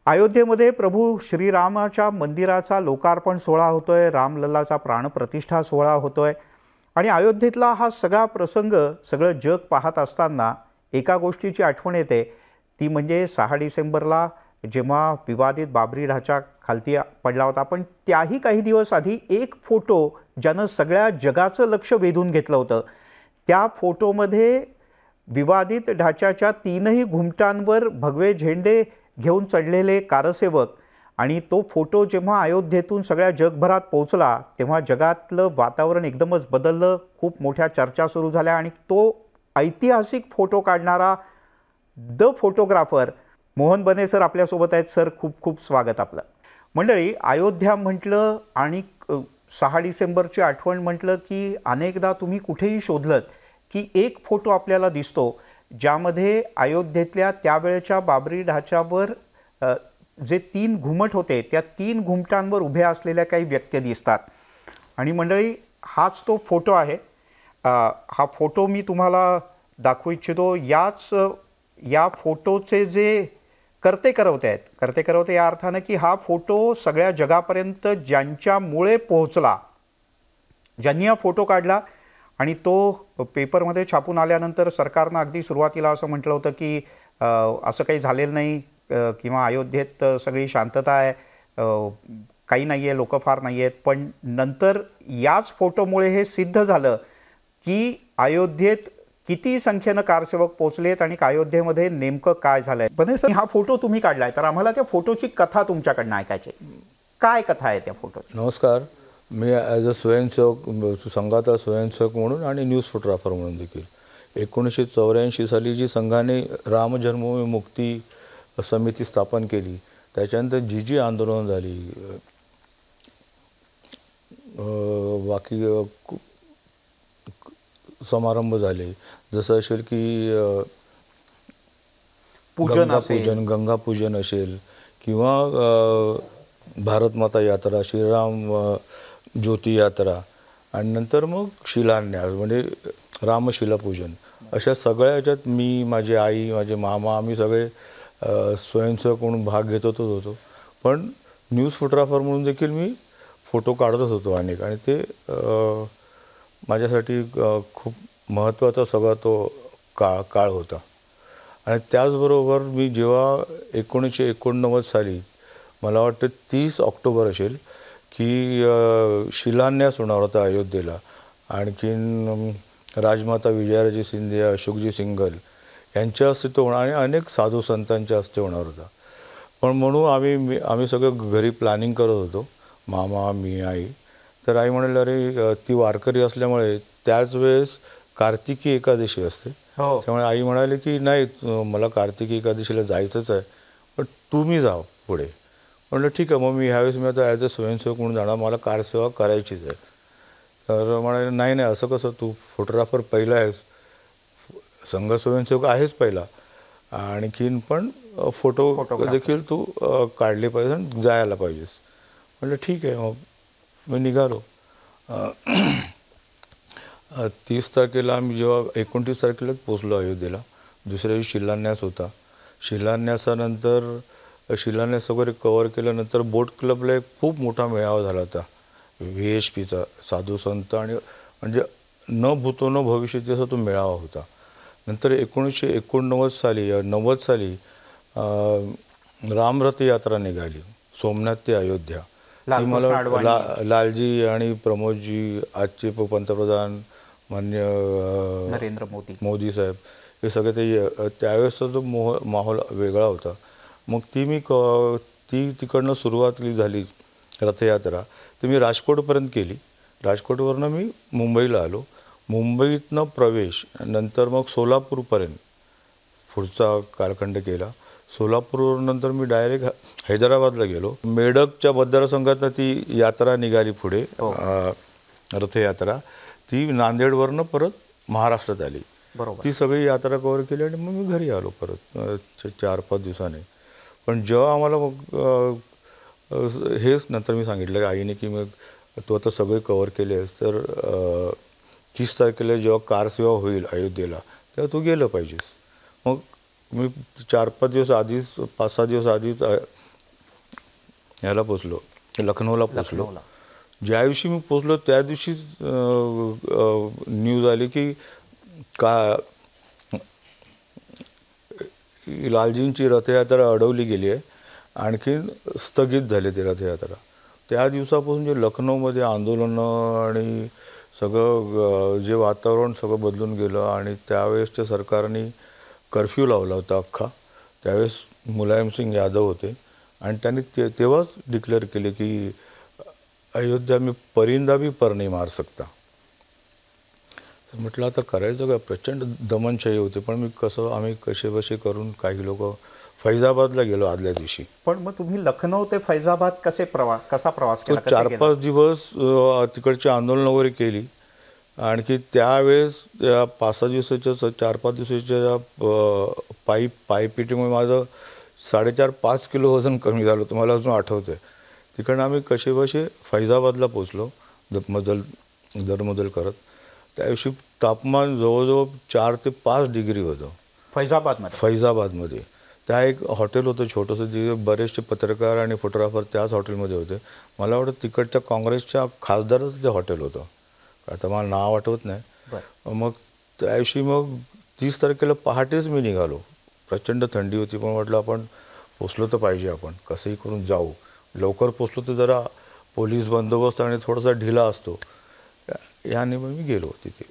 अयोध्येमध्ये प्रभू श्रीरामाच्या मंदिराचा लोकार्पण सोहळा होतोय, रामलल्लाचा प्राणप्रतिष्ठा सोहळा होतोय आणि अयोध्येतला हा सगळा प्रसंग सगळं जग पाहत असताना एका गोष्टीची आठवण येते, ती म्हणजे 6 डिसेंबरला जेव्हा विवादित बाबरी ढाचा खालती पडला होता. पण त्याही काही दिवस आधी एक फोटो ज्यानं सगळ्या जगाचं लक्ष वेधून घेतलं होतं. त्या फोटोमध्ये विवादित ढाच्याच्या 3ही घुमटांवर भगवे झेंडे घेऊन चढलेले कारसेवक आणि तो फोटो जेव्हा अयोध्येतून सगळ्या जगभरात पोहोचला तेव्हा जगातलं वातावरण एकदमच बदललं. खूप मोठ्या चर्चा सुरू झाल्या आणि तो ऐतिहासिक फोटो काढणारा द फोटोग्राफर मोहन बने सर आपल्यासोबत आहेत. सर, खूप खूप स्वागत आपलं. मंडळी, अयोध्या म्हटलं आणि 6 डिसेंबरची आठवण म्हटलं की अनेकदा तुम्ही कुठेही शोधलत की एक फोटो आपल्याला दिसतो ज्यामध्ये अयोध्येतल्या त्यावेळेच्या बाबरी ढाच्यावर जे 3 घुमट होते त्या 3 घुमटांवर उभ्या असलेल्या काही व्यक्ती दिसतात. आणि मंडळी, हाच तो फोटो आहे. हा फोटो मी तुम्हाला दाखवू इच्छितो. या फोटोचे जे करते करवते या अर्थानं की हा फोटो सगळ्या जगापर्यंत ज्यांच्यामुळे पोहोचला, ज्यांनी हा फोटो काढला आणि तो पेपरमध्ये छापून आल्यानंतर सरकारनं अगदी सुरुवातीला असं म्हटलं होतं की असं काही झालेलं नाही किंवा अयोध्येत सगळी शांतता आहे, काही नाही आहे, लोक फार नाही आहेत. पण नंतर याच फोटोमुळे हे सिद्ध झालं की अयोध्येत किती संख्येनं कारसेवक पोचलेत आणि अयोध्येमध्ये नेमकं काय झालंय. पण सर, हा फोटो तुम्ही काढलाय तर आम्हाला त्या फोटोची कथा तुमच्याकडनं ऐकायची. काय कथा आहे त्या फोटोची? नमस्कार. मी ॲज अ स्वयंसेवक, संघाचा स्वयंसेवक म्हणून आणि न्यूज फोटोग्राफर म्हणून देखील 1984 साली जी संघाने राम जन्मभूमी मुक्ती समिती स्थापन केली, त्याच्यानंतर जी आंदोलन झाली, बाकी समारंभ झाले, जसं असेल की गंगापूजन असेल किंवा भारत माता यात्रा, श्रीराम ज्योती यात्रा आणि नंतर मग शिलान्यास म्हणजे रामशिलापूजन, अशा सगळ्या ह्याच्यात मी, माझी आई, माझे मामा, आम्ही सगळे स्वयंसेवक म्हणून भाग घेतच होतो. पण न्यूज फोटोग्राफर म्हणून देखील मी फोटो काढतच होतो अनेक. आणि ते माझ्यासाठी खूप महत्त्वाचा सगळा तो काळ होता. आणि त्याचबरोबर मी जेव्हा 1989 साली, मला वाटतं 30 ऑक्टोबर असेल, की शिलान्यास होणार होता अयोध्येला. आणखीन राजमाता विजयाराजे सिंधिया, अशोकजी सिंघल यांच्या हस्ते तो होणार आणि अनेक साधू संतांच्या हस्ते होणार होता. पण म्हणून आम्ही सगळं घरी प्लॅनिंग करत होतो, मामा, मी, आई. तर आई म्हणाली, अरे ती वारकरी असल्यामुळे त्याच वेळेस कार्तिकी एकादशी असते, त्यामुळे आई म्हणाली की नाही, मला कार्तिकी एकादशीला जायचंच आहे, पण तुम्ही जाओ पुढे. म्हटलं ठीक आहे. मग मी ह्यावेळेस आता ॲज अ स्वयंसेवक म्हणून जाणार, मला कारसेवा करायचीच आहे. तर म्हणाले नाही, असं कसं, तू फोटोग्राफर पहिला आहेस, संघ स्वयंसेवक आहेच पहिला, आणखीन पण फोटो देखील तू काढले पाहिजे आणि जायला पाहिजेस. म्हटलं ठीक आहे. मग मी निघालो. 30 तारखेला आम्ही जेव्हा 29 तारखेलाच पोचलो अयोध्येला. दुसऱ्या दिवशी शिलान्यास होता. शिलान्यासानंतर शिलान्यास वगैरे कवर केल्यानंतर बोट क्लबला एक खूप मोठा मेळावा झाला होता VHPचा, साधू संत आणि म्हणजे न भूतो न भविष्यती असा तो मेळावा होता. नंतर 1989 साली रामरथ यात्रा निघाली सामनाथ ते अयोध्या. ती मला लालजी आणि प्रमोदजी, आजचे पंतप्रधान मान्य नरेंद्र मोदी साहेब, हे सगळे ते त्यावेळेसचा जो माहोल वेगळा होता. मग ती तिकडनं सुरुवात झाली रथयात्रा. तर मी राजकोटपर्यंत केली. राजकोटवरनं मी मुंबईला आलो. मुंबईतनं प्रवेश, नंतर मग सोलापूरपर्यंत पुढचा कालखंड केला. सोलापूरनंतर मी डायरेक्ट हैदराबादला गेलो. मेडकच्या मतदारसंघातनं ती यात्रा निघाली पुढे, रथयात्रा. ती नांदेडवरनं परत महाराष्ट्रात आली. ती सगळी यात्रा कव्हर केली आणि मग मी घरी आलो परत 4-5 दिवसाने. पण जेव्हा आम्हाला मग हेच नंतर मी सांगितलं आईने की मग तू आता सगळे कव्हर केलेस तर 30 तारखेला जेव्हा कारसेवा होईल अयोध्येला तेव्हा तू गेलं पाहिजेस. मग मी 4-5 दिवस आधीच, 5-6 दिवस आधीच ह्याला पोचलो, लखनौला पोचलो. लखनौला. ज्या दिवशी मी पोचलो त्या दिवशीच न्यूज आली की लालजींची रथयात्रा अडवली गेली आहे, आणखीन स्थगित झाली ती रथयात्रा. त्या दिवसापासून जे लखनौमध्ये आंदोलनं आणि सगळं जे वातावरण सगळं बदलून गेलं. आणि त्यावेळेसच्या सरकारने कर्फ्यू लावला होता अख्खा. त्यावेळेस मुलायम सिंग यादव होते आणि त्यांनी तेव्हाच डिक्लेअर केले की अयोध्या में परिंदा भी पर नहीं मार सकता. तर म्हटलं आता करायचं काय, प्रचंड दमनशाही होते. पण आम्ही कसे करून काही लोक फैजाबादला गेलो आदल्या दिवशी. पण मग तुम्ही लखनौ ते फैजाबाद कसा प्रवास केला? 4-5 दिवस तिकडची आंदोलन वगैरे केली. आणखी त्यावेळेस 5-6 दिवसाच्या 4-5 दिवसाच्या पायपिटीमुळे माझं 4.5-5 किलो वजन कमी झालं होतं, मला अजून आठवतं आहे. तिकडनं आम्ही कसे फैजाबादला पोचलो दरमदल करत. त्या दिवशी तापमान जवळजवळ 4 ते 5 डिग्री होतं फैजाबादमध्ये. त्या एक हॉटेल होतं छोटंसं, जिथे बरेचसे पत्रकार आणि फोटोग्राफर त्याच हॉटेलमध्ये होते. मला वाटतं तिकडच्या काँग्रेसच्या खासदारच ते हॉटेल होतं, आता मला नाव आठवत नाही. मग त्या दिवशी 30 तारखेला पहाटेच मी निघालो. प्रचंड थंडी होती, पण म्हटलं आपण पोचलो तर पाहिजे, आपण कसंही करून जाऊ. लवकर पोचलो तर जरा पोलीस बंदोबस्त आणि थोडासा ढिला असतो. याने मग मी गेलो तिथे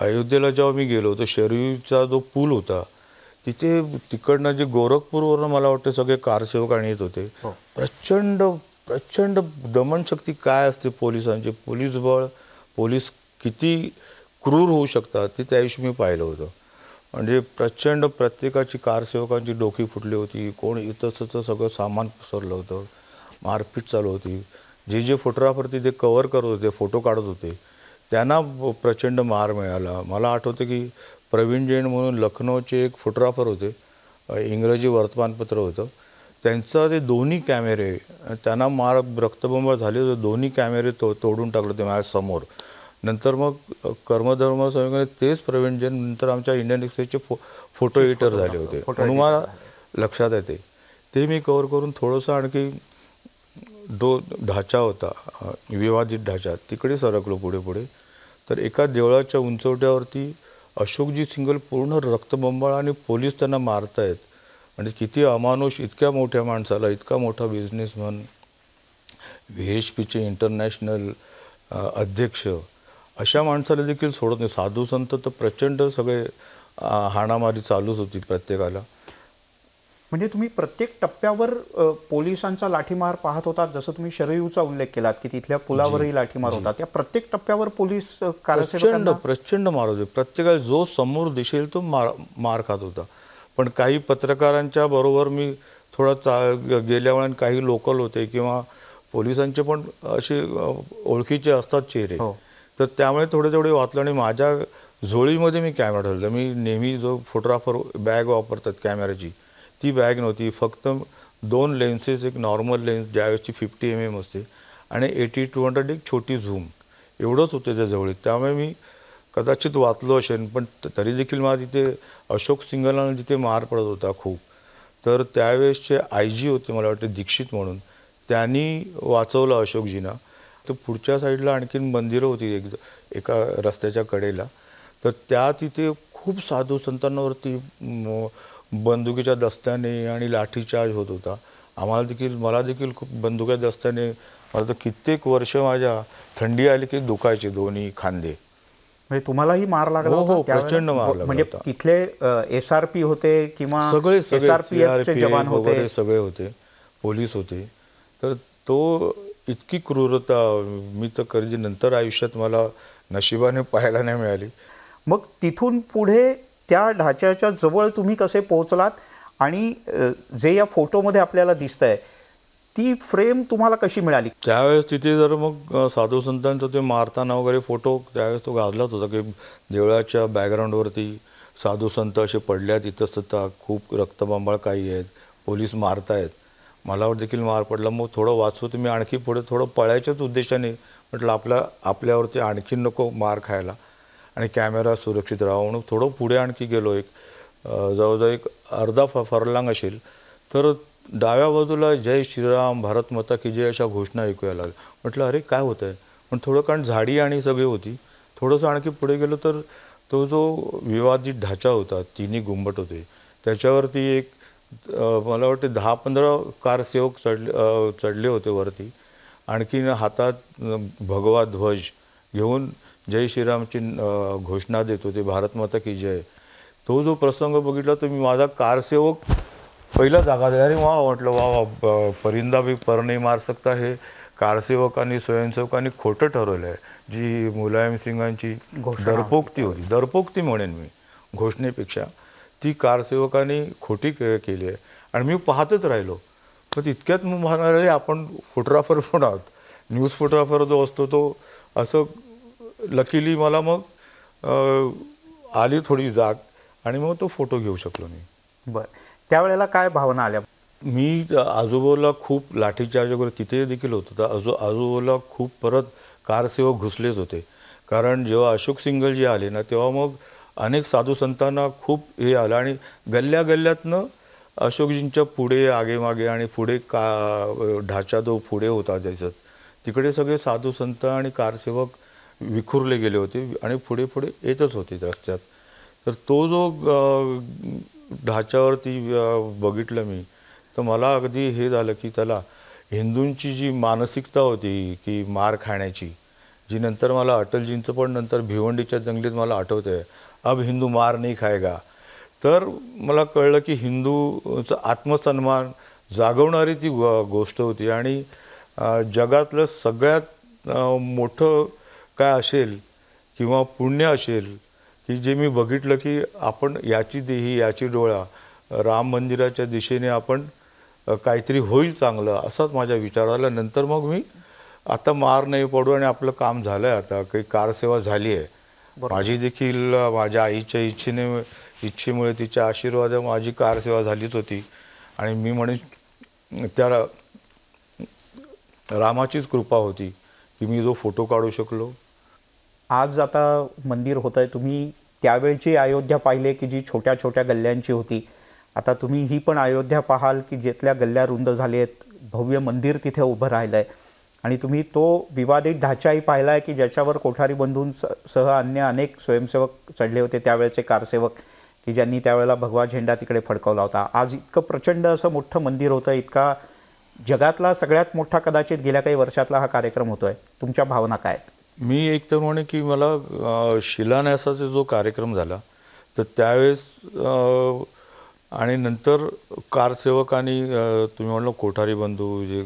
अयोध्येला जेव्हा मी गेलो तर शरयूचा जो पूल होता तिथे तिकडनं जे गोरखपूरवरून मला वाटतं सगळे कारसेवक आणि येत होते. प्रचंड दमनशक्ती काय असते पोलिसांची, पोलीस किती क्रूर होऊ शकतात ते त्या दिवशी मी पाहिलं होतं. म्हणजे प्रचंड प्रत्येकाची कारसेवकांची डोकी फुटली होती, कोण इथं सगळं सामान पसरलं होतं, मारपीट चालू होती. जे फोटोग्राफर तिथे कव्हर करत होते, फोटो काढत होते, त्यांना प्रचंड मार मिळाला. मला आठवतं की प्रवीण जैन म्हणून लखनौचे एक फोटोग्राफर होते, इंग्रजी वर्तमानपत्र होतं, त्यांचा ते दोन्ही कॅमेरे त्यांना रक्तबंबाळ झाले होते. दोन्ही कॅमेरे तोडून टाकले होते माझ्यासमोर. नंतर मग कर्मधर्म संयोगाने तेच प्रवीण जैन नंतर आमच्या इंडियन एक्सप्रेसचे फोटो एडिटर झाले होते, म्हणून मला लक्षात येते. ते मी कव्हर करून थोडंसं आणखी ढाचा होता, विवादित ढाचा, तिकडे सरकलो पुढे. तर एका देवळाच्या उंचवट्यावरती अशोकजी सिंगल पूर्ण रक्तबंबाळ आणि पोलीस त्यांना मारतायत. म्हणजे किती अमानुष, इतक्या मोठ्या माणसाला, इतका मोठा बिझनेसमन, VHPचे इंटरनॅशनल अध्यक्ष, अशा माणसाला देखील सोडत नाही. साधू संत तर प्रचंड सगळे हाणामारी चालूच होती प्रत्येकाला. म्हणजे तुम्ही प्रत्येक टप्प्यावर पोलिसांचा लाठीमार पाहत होता. जसं तुम्ही शरयूचा उल्लेख केलात की तिथल्या पुलावरही लाठीमार होता, त्या प्रत्येक टप्प्यावर पोलीस प्रचंड मार होते. प्रत्येकाला जो समोर दिसेल तो मार खात होता. पण काही पत्रकारांच्या बरोबर मी थोडा गेल्यामुळे काही लोकल होते किंवा पोलिसांचे पण असे ओळखीचे असतात चेहरे, तर त्यामुळे थोडे वाचलं. आणि माझ्या झोळीमध्ये मी कॅमेरा ठेवला. मी नेहमी जो फोटोग्राफर बॅग वापरतात कॅमेऱ्याची, ती बॅग नव्हती. फक्त 2 लेन्सेस, एक नॉर्मल लेन्स ज्यावेळेसची 50 mm असते आणि 80-200 एक छोटी झूम, एवढंच होते त्या जवळ. त्यामुळे मी कदाचित वाचलो असेल. पण तरी देखील मला तिथे अशोक सिंगलांना जिथे मार पडत होता खूप, तर त्यावेळेसचे IG होते मला वाटतं दीक्षित म्हणून, त्यांनी वाचवलं अशोकजींना. तर पुढच्या साईडला आणखीन मंदिरं होती एका रस्त्याच्या कडेला, तर त्या तिथे खूप साधू संतांवरती बंदुकीच्या दस्त्याने आणि लाठीचार्ज होत होता. मला देखील खूप बंदुकीच्या दस्त्याने, मला तर कित्येक वर्ष माझ्या थंडी आली की दुखायचे दोन्ही खांदे. म्हणजे तुम्हालाही मार लागला होता? प्रचंड मार लागला. म्हणजे तिथले SRP होते किंवा सगळे SRPFचे जवान होते, सगळे होते, पोलीस होते. तर तो इतकी क्रूरता मी तर कधी नंतर आयुष्यात मला नशिबाने पाहायला नाही मिळाली. मग तिथून पुढे त्या ढाच्याच्या जवळ तुम्ही कसे पोहोचलात आणि जे या फोटोमध्ये आपल्याला दिसतंय ती फ्रेम तुम्हाला कशी मिळाली? त्यावेळेस तिथे जर मग साधू संतांचं ते मारताना वगैरे फोटो त्यावेळेस तो गाजलाच होता की देवळाच्या बॅकग्राऊंडवरती साधू संत असे पडल्यात इतस्तता, खूप रक्तबंबाळ काही आहेत, पोलीस मारतायत. मला देखील मार पडला. मग थोडं वाचू तुम्ही आणखी पुढे थोडं पळायच्याच उद्देशाने म्हटलं आपल्यावरती आणखी नको मार खायला आणि कॅमेरा सुरक्षित राहावा म्हणून थोडं पुढे आणखी गेलो. जवळजवळ एक अर्धा फरलांग असेल, तर डाव्या बाजूला जय श्रीराम, भारत माता की जय अशा घोषणा ऐकूया लागल्या. म्हटलं अरे काय होत आहे. पण थोडं कारण झाडी आणि सगळी होती. थोडंसं आणखी पुढे गेलो तर तो जो विवादित ढाचा होता, तिन्ही गुंबट होते, त्याच्यावरती एक मला वाटते 10-15 कारसेवक चढले होते वरती. आणखीन हातात भगवा ध्वज घेऊन जय श्रीरामची घोषणा देत होते, भारत माता की जय. तो जो प्रसंग बघितला तर मी माझा कारसेवक पहिला जागा दिला. अरे वा म्हटलं, वा वा, परिंदा भी पर नहीं मार सकता. हे कारसेवकांनी स्वयंसेवकांनी खोटं ठरवलं आहे. जी मुलायम सिंगांची दरपोक्ती होती, दरपोक्ती म्हणेन मी घोषणेपेक्षा, ती कारसेवकांनी खोटी केली आहे. आणि मी पाहतच राहिलो. पण तितक्यात मग म्हणाल अरे आपण फोटोग्राफर पण आहोत, न्यूज फोटोग्राफर जो असतो तो असं लकीली मला मग आली थोडी जाग आणि मग तो फोटो घेऊ शकलो मी. बरं, त्यावेळेला काय भावना आल्या? मी आजूबाजूला खूप लाठीचार्ज वगैरे तिथे देखील होतं. तर आजूबाजूला खूप परत कारसेवक घुसलेच होते. कारण जेव्हा अशोक सिंघल जी आले ना, तेव्हा मग अनेक साधू संतांना खूप हे आलं आणि गल्ल्या गल्ल्यातनं अशोकजींच्या पुढे आगेमागे आणि पुढे ढाचा जो पुढे होता ज्याच्यात, तिकडे सगळे साधू संत आणि कारसेवक विखुरले गेले होते आणि पुढे पुढे येतच होते रस्त्यात. तर तो जो ढाच्यावरती बघितलं मी, तर मला अगदी हे झालं की त्याला हिंदूंची जी मानसिकता होती की मार खाण्याची, जी नंतर मला अटलजींचं पण नंतर भिवंडीच्या दंगलीत मला आठवतं आहे, अब हिंदू मार नाही खाएगा. तर मला कळलं की हिंदूचा आत्मसन्मान जागवणारी ती गोष्ट होती. आणि जगातलं सगळ्यात मोठं काय असेल किंवा पुण्य असेल की जे मी बघितलं की आपण याची देही याची डोळा, राम मंदिराच्या दिशेने आपण काहीतरी होईल चांगलं, असाच माझ्या विचार आला. नंतर मग मी आता मार नाही पडू आणि आपलं काम झालं आहे, आता काही कारसेवा झाली आहे. माझी देखील माझ्या आईच्या इच्छेमुळे तिच्या आशीर्वादामुळे माझी कारसेवा झालीच होती. आणि मी म्हणेन त्या रामाचीच कृपा होती की मी जो फोटो काढू शकलो. आज आता मंदिर होतं आहे, तुम्ही त्यावेळची अयोध्या पाहिले की जी छोट्या छोट्या गल्ल्यांची होती. आता तुम्ही ही पण अयोध्या पाहाल की जिथल्या गल्ल्या रुंद झाली आहेत, भव्य मंदिर तिथे उभं राहिलं आहे. आणि तुम्ही तो विवादित ढाचाही पाहिला आहे की ज्याच्यावर कोठारी बंधूंसह अन्य अनेक स्वयंसेवक चढले होते, त्यावेळेचे कारसेवक, की ज्यांनी त्यावेळेला भगवा झेंडा तिकडे फडकवला होता. आज इतकं प्रचंड असं मोठं मंदिर होतं, इतका जगातला सगळ्यात मोठा कदाचित गेल्या काही वर्षातला हा कार्यक्रम होतो आहे. तुमच्या भावना काय आहेत? मी एक तर म्हणे की मला शिलान्यासाचा जो कार्यक्रम झाला तर त्यावेळेस आणि नंतर कारसेवकांनी तुम्ही म्हणलं कोठारी बंधू जे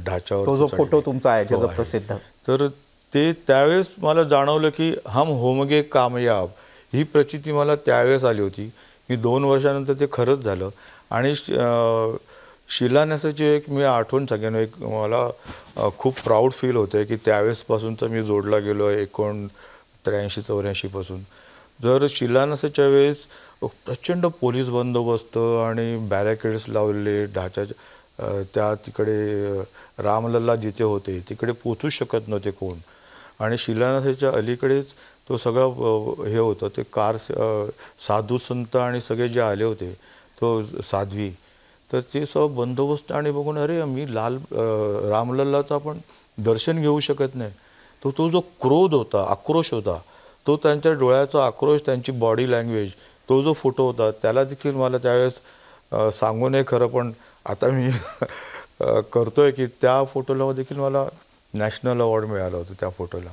ढाच्यावर तो जो फोटो तुमचा आहे जगप्रसिद्ध, तर ते त्यावेळेस मला जाणवलं की हम होमगे कामयाब, ही प्रचिती मला त्यावेळेस आली होती. मी 2 वर्षानंतर ते खरंच झालं. आणि शिलान्यासाची एक मी आठवण सांगेन. एक मला खूप प्राऊड फील होतं आहे की त्यावेळेसपासूनचा मी जोडला गेलो आहे 1983-84 पासून. जर शिलान्यासाच्या वेळेस प्रचंड पोलीस बंदोबस्त आणि बॅरिकेड्स लावलेले ढाच्याच्या, त्या तिकडे रामलल्ला जिथे होते तिकडे पोचू शकत नव्हते कोण. आणि शिलान्यासाच्या अलीकडेच तो सगळा हे होतं, ते साधू संत आणि सगळे जे आले होते, तो साध्वी, तर ते सगळं बंदोबस्त आणि बघून अरे मी रामलल्लाचा पण दर्शन घेऊ शकत नाही. तो जो क्रोध होता, आक्रोश होता, तो त्यांच्या डोळ्याचा आक्रोश, त्यांची बॉडी लँग्वेज, तो जो फोटो होता, त्याला देखील मला त्यावेळेस सांगू नये खरं, पण आता मी करतोय की त्या फोटोला देखील मला नॅशनल अवॉर्ड मिळाला होता त्या फोटोला.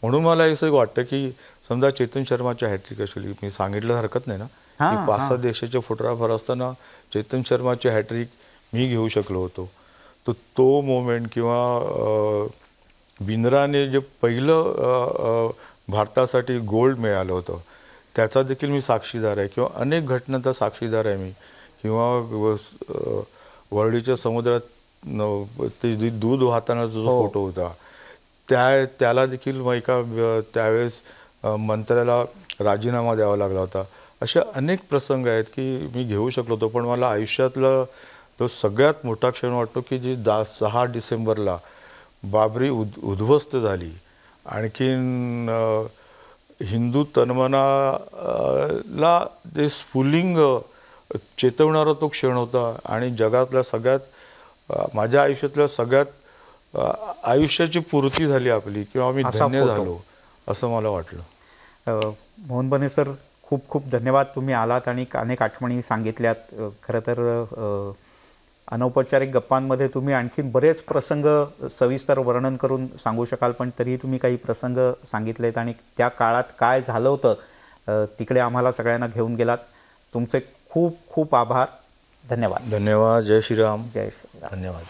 म्हणून मला असं वाटतं की समजा चेतन शर्माच्या हॅट्रिक असेल, मी सांगितलं हरकत नाही ना की 5-6 देशाचे फोटोग्राफर असताना चेतन शर्माची हॅट्रिक मी घेऊ शकलो होतो. तर तो मोमेंट किंवा बिंद्राने जे पहिलं भारतासाठी गोल्ड मिळालं होतं त्याचा देखील मी साक्षीदार आहे. किंवा अनेक घटनांचा साक्षीदार आहे मी. किंवा वरळीच्या समुद्रात ते दूध वाहताना जो फोटो होता त्याला देखील एका त्यावेळेस मंत्र्याला राजीनामा द्यावा लागला होता. अशा अनेक प्रसंग आहेत की मी घेऊ शकलो होतो. पण मला आयुष्यातला तो सगळ्यात मोठा क्षण वाटतो की जी 6 डिसेंबरला बाबरी उद्ध्वस्त झाली. आणखीन हिंदू तन्मनाला ते स्फुलिंग चेतवणारा तो क्षण होता आणि जगातल्या सगळ्यात माझ्या आयुष्यातल्या सगळ्यात आयुष्याची पूर्ती झाली आपली किंवा आम्ही असा धन्य फोटो. झालो असं मला वाटलं. मोहन बने सर, खूप खूप धन्यवाद. तुम्ही आलात आणि अनेक आठवणी सांगितल्यात. खरं तर अनौपचारिक गप्पांमध्ये तुम्ही आणखीन बरेच प्रसंग सविस्तर वर्णन करून सांगू शकाल, पण तरीही तुम्ही काही प्रसंग सांगितलेत आणि त्या काळात काय झालं होतं तिकडे आम्हाला सगळ्यांना घेऊन गेलात. तुमचे खूप खूप आभार. धन्यवाद. धन्यवाद. जय श्रीराम. जय श्रीराम. धन्यवाद.